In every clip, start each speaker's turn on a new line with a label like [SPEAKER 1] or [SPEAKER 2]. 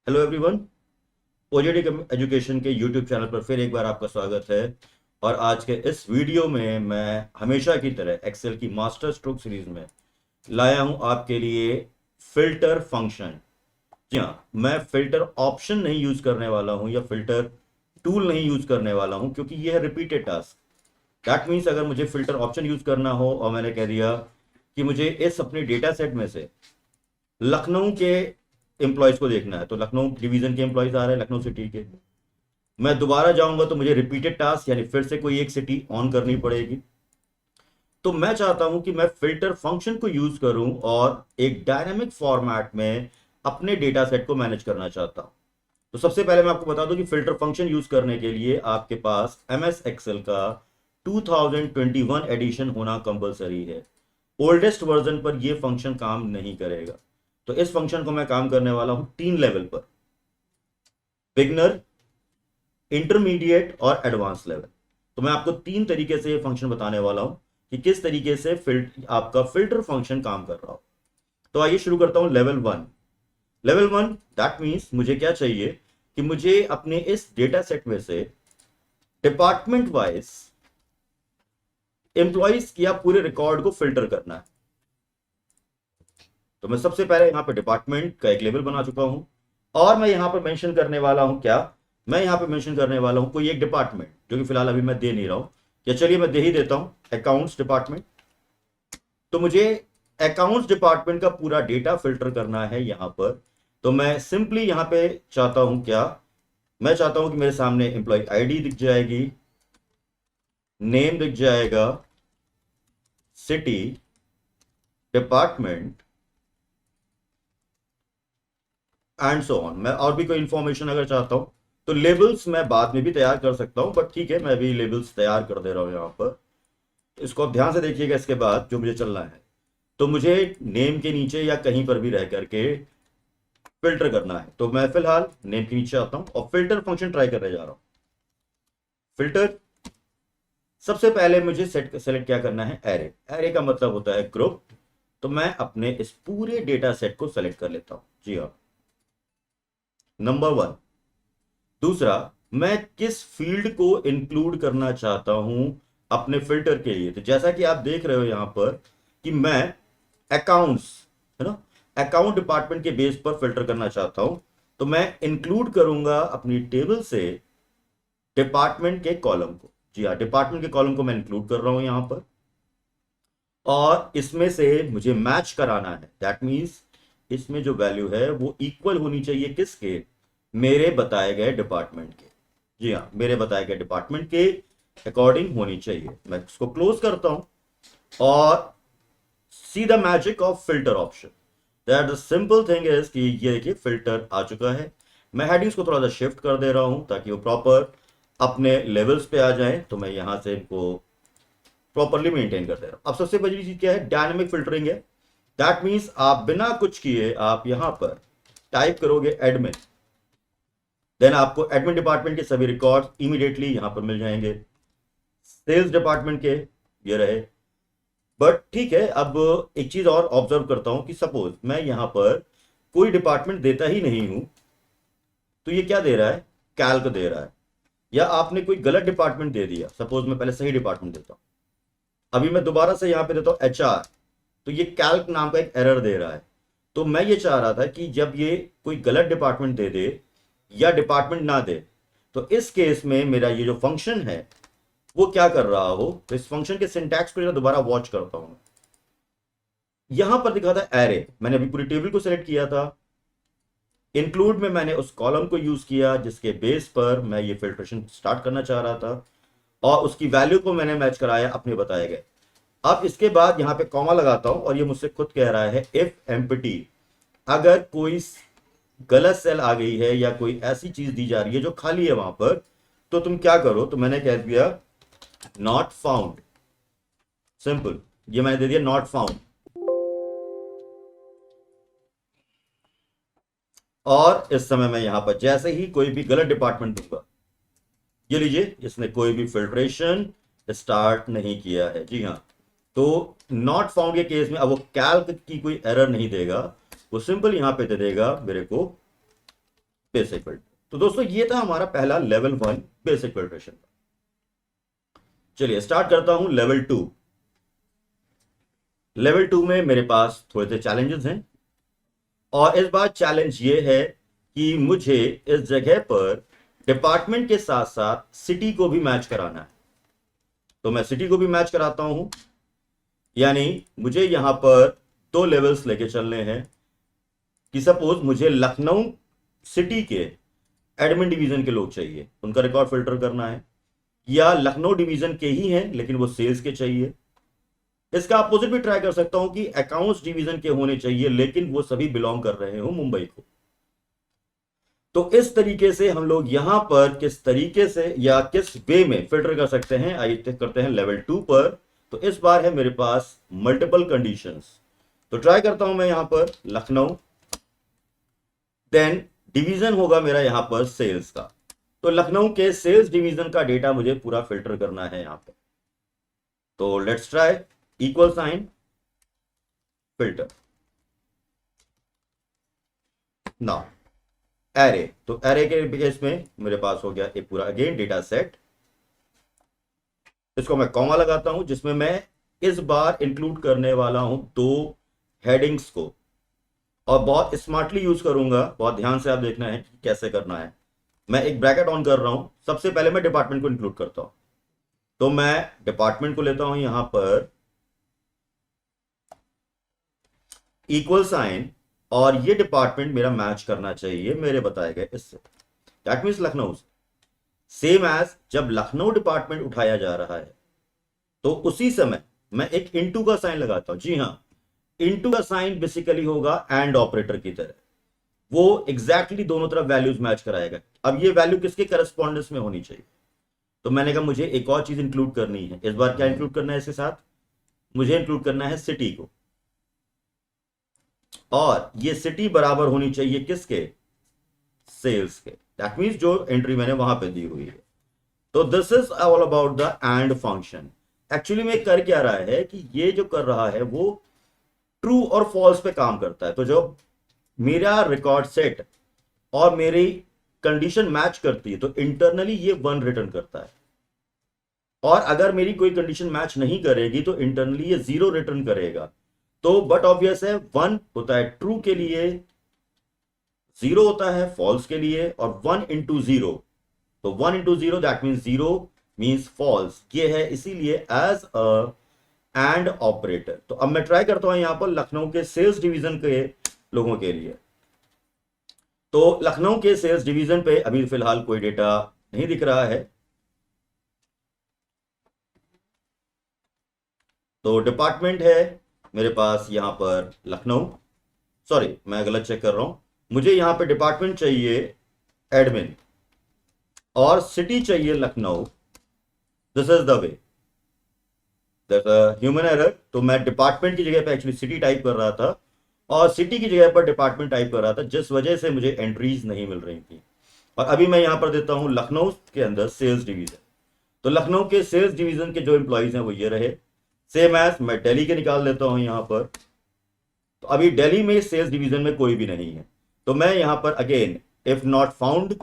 [SPEAKER 1] Hello everyone. OJD education के YouTube channel पर फिर एक बार आपका स्वागत है। और आज के इस वीडियो में मैं हमेशा की तरह एक्सेल की मास्टर स्ट्रोक सीरीज में लाया हूं आपके लिए फिल्टर फंक्शन। जी हाँ, मैं फिल्टर ऑप्शन नहीं यूज करने वाला हूं या फिल्टर टूल नहीं यूज करने वाला हूं, क्योंकि यह है रिपीटेड टास्क। दैट मीन्स अगर मुझे फिल्टर ऑप्शन यूज करना हो और मैंने कह दिया कि मुझे इस अपने डेटा सेट में से लखनऊ के एम्प्लॉयज को देखना है, तो लखनऊ डिवीजन के एम्प्लॉयज आ रहे हैं लखनऊ सिटी के। मैं दोबारा जाऊंगा तो मुझे रिपीटेड टास्क यानी फिर से कोई एक सिटी ऑन करनी पड़ेगी। तो मैं चाहता हूं कि मैं फिल्टर फंक्शन को यूज करूं और एक डायनामिक फॉर्मेट में अपने डेटा सेट को मैनेज करना चाहता हूं। तो सबसे पहले मैं आपको बता दूं कि फिल्टर फंक्शन यूज करने के लिए आपके पास एमएस एक्सेल का 2021 एडिशन होना कंपलसरी है। ओल्डेस्ट वर्जन पर यह फंक्शन काम नहीं करेगा। तो इस फंक्शन को मैं काम करने वाला हूं 3 लेवल पर: बिगनर, इंटरमीडिएट और एडवांस लेवल। तो मैं आपको 3 तरीके से ये फंक्शन बताने वाला हूं कि किस तरीके से आपका फिल्टर फंक्शन काम कर रहा हो। तो आइए शुरू करता हूं लेवल 1। लेवल 1 दैट मीन्स मुझे क्या चाहिए कि मुझे अपने इस डेटा सेट में से डिपार्टमेंट वाइज एम्प्लॉइज या पूरे रिकॉर्ड को फिल्टर करना है। तो मैं सबसे पहले यहां पे डिपार्टमेंट का एक लेवल बना चुका हूं और मैं यहां पर मेंशन करने वाला हूं क्या, मैं यहां पे मेंशन करने वाला हूं कोई एक डिपार्टमेंट, जो कि फिलहाल अभी मैं दे नहीं रहा हूं। या चलिए मैं दे ही देता हूं अकाउंट्स डिपार्टमेंट। तो मुझे अकाउंट्स डिपार्टमेंट का पूरा डेटा फिल्टर करना है यहां पर। तो मैं सिंपली यहां पे चाहता हूं क्या, मैं चाहता हूं कि मेरे सामने एम्प्लॉय आईडी दिख जाएगी, नेम दिख जाएगा, city, department and so on. मैं और भी कोई इंफॉर्मेशन अगर चाहता हूं तो लेबल्स मैं बाद में भी तैयार कर सकता हूं, बट ठीक है, मैं भी लेबल्स तैयार कर दे रहा हूं यहां पर। इसको आप ध्यान से देखिएगा। इसके बाद जो मुझे चलना है, तो मुझे नेम के नीचे या कहीं पर भी रह करके फिल्टर करना है। तो मैं फिलहाल नेम के नीचे आता हूं और फिल्टर फंक्शन ट्राई करने जा रहा हूं। फिल्टर, सबसे पहले मुझे सेलेक्ट क्या करना है, एरे। एरे का मतलब होता है ग्रुप। तो मैं अपने इस पूरे डेटा सेट को सेलेक्ट कर लेता हूं। जी हाँ, नंबर 1। दूसरा, मैं किस फील्ड को इंक्लूड करना चाहता हूं अपने फिल्टर के लिए। तो जैसा कि आप देख रहे हो यहां पर कि मैं अकाउंट्स, है ना, अकाउंट डिपार्टमेंट के बेस पर फिल्टर करना चाहता हूं। तो मैं इंक्लूड करूंगा अपनी टेबल से डिपार्टमेंट के कॉलम को। जी हाँ, डिपार्टमेंट के कॉलम को मैं इंक्लूड कर रहा हूं यहां पर। और इसमें से मुझे मैच कराना है, दैट मीन्स इसमें जो वैल्यू है वो इक्वल होनी चाहिए किसके, मेरे बताए गए डिपार्टमेंट के। जी हाँ, मेरे बताए गए डिपार्टमेंट के अकॉर्डिंग होनी चाहिए। मैं इसको क्लोज करता हूं और see the magic of filter option. That the simple thing is कि ये देखिए फिल्टर आ चुका है। मैं हेडिंग्स को थोड़ा सा शिफ्ट कर दे रहा हूं ताकि वो प्रॉपर अपने लेवल्स पे आ जाए। तो मैं यहां से इनको प्रॉपरली मेंटेन कर दे रहा हूं। अब सबसे बड़ी चीज क्या है, डायनेमिक फिल्टरिंग है। दैट मीन्स आप बिना कुछ किए आप यहां पर टाइप करोगे एडमिन, देन आपको एडमिन डिपार्टमेंट के सभी रिकॉर्ड्स इमीडिएटली यहां पर मिल जाएंगे। सेल्स डिपार्टमेंट के ये रहे। बट ठीक है, अब एक चीज और ऑब्जर्व करता हूं कि सपोज मैं यहां पर कोई डिपार्टमेंट देता ही नहीं हूं, तो ये क्या दे रहा है, कैल्क दे रहा है। या आपने कोई गलत डिपार्टमेंट दे दिया, सपोज मैं पहले सही डिपार्टमेंट देता हूं, अभी मैं दोबारा से यहां पे देता हूं एचआर, तो ये कैल्क नाम का एक एरर दे रहा है। तो मैं ये चाह रहा था कि जब ये कोई गलत डिपार्टमेंट दे दे या डिपार्टमेंट ना दे, तो इस केस में मेरा ये जो फंक्शन है वो क्या कर रहा हो। तो इस फंक्शन के सिंटैक्स को दोबारा वॉच करता हूं। यहां पर दिखा था एरे, मैंने अभी पूरी टेबल को सिलेक्ट किया था। इंक्लूड में मैंने उस कॉलम को यूज किया जिसके बेस पर मैं ये फिल्ट्रेशन स्टार्ट करना चाह रहा था, और उसकी वैल्यू को मैंने मैच कराया अपने बताए गए। अब इसके बाद यहां पे कॉमा लगाता हूं और ये मुझसे खुद कह रहा है इफ एम्प्टी, अगर कोई गलत सेल आ गई है या कोई ऐसी चीज दी जा रही है जो खाली है वहां पर, तो तुम क्या करो। तो मैंने कह दिया नॉट फाउंड, सिंपल, ये मैंने दे दिया नॉट फाउंड। और इस समय मैं यहां पर जैसे ही कोई भी गलत डिपार्टमेंट दूंगा, ये लीजिए इसने कोई भी फिल्ट्रेशन स्टार्ट नहीं किया है। जी हाँ, तो नॉट फाउंड के केस में अब वो कैल्क की कोई एरर नहीं देगा, वो सिंपल यहां पे दे देगा मेरे को बेसिक फिल्टर। तो दोस्तों ये था हमारा पहला लेवल 1 बेसिक फिल्ट्रेशन। चलिए स्टार्ट करता हूं लेवल 2। लेवल 2 में मेरे पास थोड़े से चैलेंजेस हैं, और इस बार चैलेंज ये है कि मुझे इस जगह पर डिपार्टमेंट के साथ साथ सिटी को भी मैच कराना है। तो मैं सिटी को भी मैच कराता हूं, यानी मुझे यहां पर 2 लेवल्स लेके चलने हैं कि सपोज मुझे लखनऊ सिटी के एडमिन डिवीजन के लोग चाहिए, उनका रिकॉर्ड फिल्टर करना है, या लखनऊ डिवीजन के ही हैं लेकिन वो सेल्स के चाहिए। इसका अपोजिट भी ट्राई कर सकता हूं कि अकाउंट्स डिवीजन के होने चाहिए लेकिन वो सभी बिलोंग कर रहे हो मुंबई को। तो इस तरीके से हम लोग यहां पर किस तरीके से या किस वे में फिल्टर कर सकते हैं, आइए करते हैं लेवल 2 पर। तो इस बार है मेरे पास मल्टीपल कंडीशंस। तो ट्राई करता हूं मैं यहां पर लखनऊ, देन डिवीजन होगा मेरा यहां पर सेल्स का। तो लखनऊ के सेल्स डिवीजन का डेटा मुझे पूरा फिल्टर करना है यहां पर। तो let's try equal sign filter now array. तो एरे के केस में मेरे पास हो गया एक पूरा अगेन डेटा सेट। इसको मैं कॉमा लगाता हूं जिसमें मैं इस बार इंक्लूड करने वाला हूं 2 हेडिंग्स को, और बहुत स्मार्टली यूज करूंगा। बहुत ध्यान से आप देखना है कि कैसे करना है। मैं एक ब्रैकेट ऑन कर रहा हूं, सबसे पहले मैं डिपार्टमेंट को इंक्लूड करता हूं। तो मैं डिपार्टमेंट को लेता हूं यहां पर इक्वल साइन, और ये डिपार्टमेंट मेरा मैच करना चाहिए मेरे बताए गए इससे। दैट मीन्स लखनऊ से। सेम एज जब लखनऊ डिपार्टमेंट उठाया जा रहा है तो उसी समय मैं एक इनटू का साइन लगाता हूं। जी हां, इनटू का साइन बेसिकली होगा एंड ऑपरेटर की तरह, वो एग्जैक्टली दोनों तरफ वैल्यूज मैच कराएगा। अब ये वैल्यू किसके करस्पॉन्डेंस में होनी चाहिए? तो मैंने कहा मुझे एक और चीज इंक्लूड करनी है। इस बार क्या इंक्लूड करना है इसके साथ? मुझे इंक्लूड करना है सिटी को, और ये सिटी बराबर होनी चाहिए किसके? सेल्स के। दैट मीन्स जो एंट्री मैंने वहां पे दी हुई है। तो this is all about the end function. Actually में कर क्या रहा है कि ये जो कर रहा है वो ट्रू और फॉल्स पे काम करता है। तो जब मेरा रिकॉर्ड सेट और मेरी कंडीशन मैच करती है तो इंटरनली ये 1 रिटर्न करता है, और अगर मेरी कोई कंडीशन मैच नहीं करेगी तो इंटरनली ये 0 रिटर्न करेगा। तो बट ऑब्वियस है 1 होता है ट्रू के लिए, 0 होता है फॉल्स के लिए, और 1 इंटू 0, तो 1 into 0 that means 0 means false. ये है इसीलिए एज अ एंड ऑपरेटर। तो अब मैं ट्राई करता हूं यहां पर लखनऊ के सेल्स डिवीजन के लोगों के लिए। तो लखनऊ के सेल्स डिवीजन पे अभी फिलहाल कोई डेटा नहीं दिख रहा है। तो डिपार्टमेंट है मेरे पास यहां पर लखनऊ, सॉरी मैं गलत चेक कर रहा हूं। मुझे यहां पे डिपार्टमेंट चाहिए एडमिन, और सिटी चाहिए Lucknow. This is the way, human error. तो मैं डिपार्टमेंट की जगह पे एक्चुअली सिटी टाइप कर रहा था, और सिटी की जगह पर डिपार्टमेंट टाइप कर रहा था, जिस वजह से मुझे एंट्रीज नहीं मिल रही थी। और अभी मैं यहां पर देता हूं लखनऊ के अंदर सेल्स डिवीजन। तो लखनऊ के सेल्स डिवीजन के जो एम्प्लॉइज हैं वो ये रहे। सेम एज मैं दिल्ली के निकाल देता हूं यहां पर। तो अभी दिल्ली में सेल्स डिवीजन में कोई भी नहीं है। तो मैं यहां पर अगेन इफ नॉट फाउंड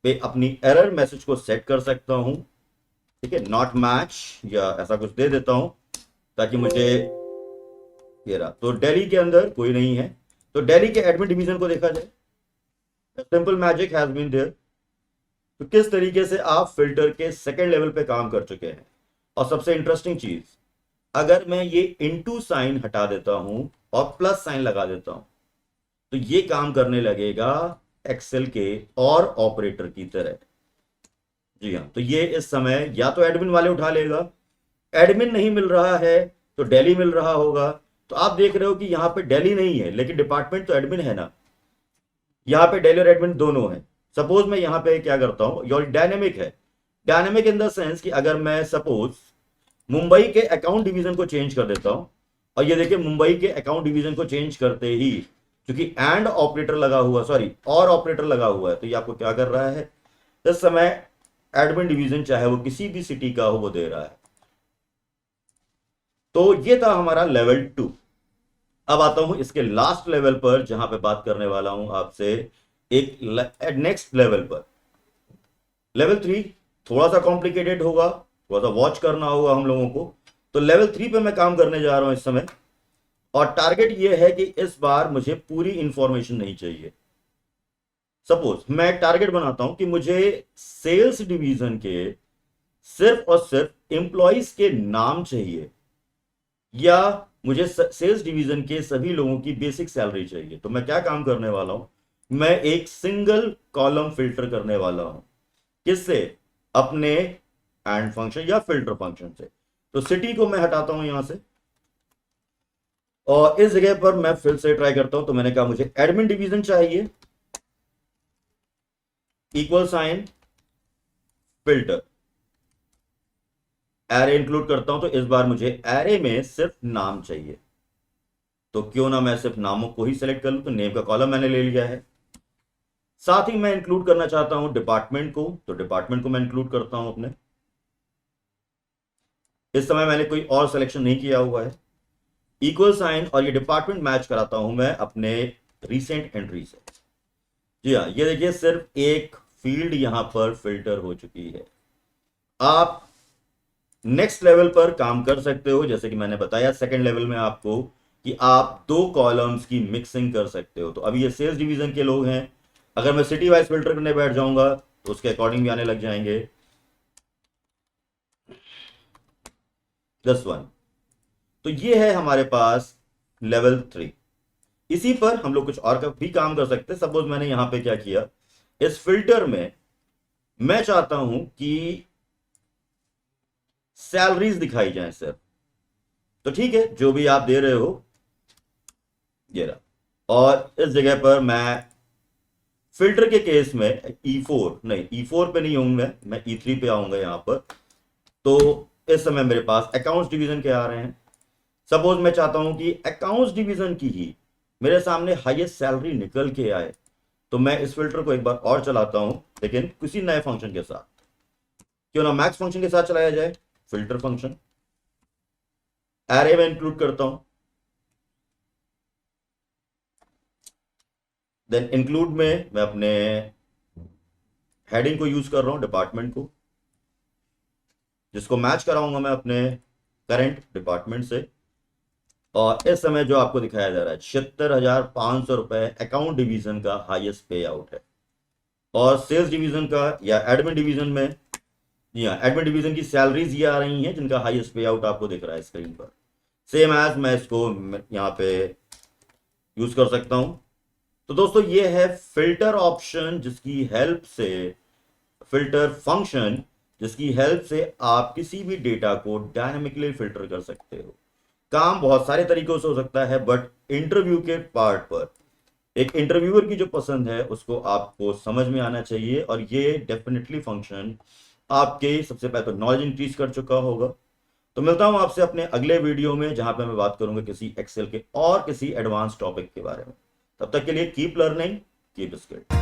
[SPEAKER 1] पे अपनी एरर मैसेज को सेट कर सकता हूं, ठीक है, नॉट मैच या ऐसा कुछ दे देता हूं ताकि मुझे ये रहा। तो दिल्ली के अंदर कोई नहीं है, तो दिल्ली के एडमिन डिवीजन को देखा जाए। Simple magic has been there. तो किस तरीके से आप फिल्टर के सेकेंड लेवल पे काम कर चुके हैं। और सबसे इंटरेस्टिंग चीज, अगर मैं ये इनटू साइन हटा देता हूं और प्लस साइन लगा देता हूं तो ये काम करने लगेगा एक्सेल के और ऑपरेटर की तरह। जी हाँ, तो ये इस समय या तो एडमिन वाले उठा लेगा, एडमिन नहीं मिल रहा है तो दिल्ली मिल रहा होगा। तो आप देख रहे हो कि यहां पे दिल्ली नहीं है लेकिन डिपार्टमेंट तो एडमिन है ना, यहां पे दिल्ली और एडमिन दोनों है। सपोज मैं यहां पे क्या करता हूं, योर डायनेमिक है। डायनेमिक इन द सेंस कि अगर मैं सपोज मुंबई के अकाउंट डिवीजन को चेंज कर देता हूं, और ये देखिए मुंबई के अकाउंट डिवीजन को चेंज करते ही, क्योंकि एंड ऑपरेटर लगा हुआ, सॉरी और ऑपरेटर लगा हुआ है, तो ये आपको क्या कर रहा है, इस समय एडमिन डिवीजन चाहे वो किसी भी सिटी का हो वो दे रहा है। तो ये था हमारा लेवल 2। अब आता हूं इसके लास्ट लेवल पर जहां पे बात करने वाला हूं आपसे एक नेक्स्ट लेवल पर। लेवल 3 थोड़ा सा कॉम्प्लिकेटेड होगा, थोड़ा सा वॉच करना होगा हम लोगों को। तो लेवल 3 पे मैं काम करने जा रहा हूं इस समय, और टारगेट ये है कि इस बार मुझे पूरी इंफॉर्मेशन नहीं चाहिए। सपोज मैं एक टारगेट बनाता हूं कि मुझे सेल्स डिवीजन के सिर्फ और सिर्फ एम्प्लॉइज के नाम चाहिए, या मुझे सेल्स डिवीजन के सभी लोगों की बेसिक सैलरी चाहिए। तो मैं क्या काम करने वाला हूं, मैं एक सिंगल कॉलम फिल्टर करने वाला हूं। किससे? अपने एंड फंक्शन या फिल्टर फंक्शन से। तो सिटी को मैं हटाता हूं यहां से, और इस जगह पर मैं फिर से ट्राई करता हूं। तो मैंने कहा मुझे एडमिन डिवीजन चाहिए, equal sign filter, array include करता हूं। तो इस बार मुझे एरे में सिर्फ नाम चाहिए, तो क्यों ना मैं सिर्फ नामों को ही सिलेक्ट कर लूं। तो नेम का कॉलम मैंने ले लिया है। साथ ही मैं इंक्लूड करना चाहता हूं डिपार्टमेंट को, तो डिपार्टमेंट को मैं इंक्लूड करता हूं अपने। इस समय मैंने कोई और सिलेक्शन नहीं किया हुआ है। इक्वल साइन और ये डिपार्टमेंट मैच कराता हूं मैं अपने रीसेंट एंट्री से। जी हाँ, ये देखिए सिर्फ एक फील्ड यहां पर फिल्टर हो चुकी है। आप नेक्स्ट लेवल पर काम कर सकते हो, जैसे कि मैंने बताया सेकंड लेवल में आपको, कि आप दो कॉलम्स की मिक्सिंग कर सकते हो। तो अभी ये सेल्स डिवीजन के लोग हैं, अगर मैं सिटी वाइज फिल्टर करने बैठ जाऊंगा तो उसके अकॉर्डिंग भी आने लग जाएंगे। +1। तो ये है हमारे पास लेवल 3। इसी पर हम लोग कुछ और का भी काम कर सकते हैं। सपोज मैंने यहां पे क्या किया, इस फिल्टर में मैं चाहता हूं कि सैलरीज दिखाई जाए सिर्फ। तो ठीक है, जो भी आप दे रहे हो ये रहा। और इस जगह पर मैं फिल्टर के केस में E4 नहीं, E4 पे नहीं आऊंगा मैं E3 पे आऊंगा यहां पर। तो इस समय मेरे पास अकाउंट्स डिवीजन के आ रहे हैं। सपोज मैं चाहता हूं कि अकाउंट्स डिवीजन की ही मेरे सामने हाईएस्ट सैलरी निकल के आए, तो मैं इस फिल्टर को एक बार और चलाता हूं, लेकिन किसी नए फंक्शन के साथ। क्यों ना मैक्स फंक्शन के साथ चलाया जाए। फिल्टर फंक्शन, एरे में इंक्लूड करता हूं, देन इंक्लूड में मैं अपने हेडिंग को यूज कर रहा हूं, डिपार्टमेंट को, जिसको मैच कराऊंगा मैं अपने करंट डिपार्टमेंट से। और इस समय जो आपको दिखाया जा रहा है 76,500 रुपए अकाउंट डिवीजन का हाईएस्ट पे आउट है। और सेल्स डिवीजन का या एडमिन डिवीजन में, या एडमिन डिवीजन की सैलरीज ये आ रही हैं जिनका हाईएस्ट पे आउट आपको दिख रहा है स्क्रीन पर। सेम एज मैं इसको यहाँ पे यूज कर सकता हूं। तो दोस्तों ये है फिल्टर ऑप्शन, जिसकी हेल्प से, फिल्टर फंक्शन जिसकी हेल्प से आप किसी भी डेटा को डायनामिकली फिल्टर कर सकते हो। काम बहुत सारे तरीकों से हो सकता है, बट इंटरव्यू के पार्ट पर एक इंटरव्यूअर की जो पसंद है उसको आपको समझ में आना चाहिए। और ये डेफिनेटली फंक्शन आपके सबसे पहले तो नॉलेज इंक्रीज कर चुका होगा। तो मिलता हूं आपसे अपने अगले वीडियो में, जहां पे मैं बात करूंगा किसी एक्सेल के और किसी एडवांस टॉपिक के बारे में। तब तक के लिए कीप लर्निंग, कीप स्किल्ड।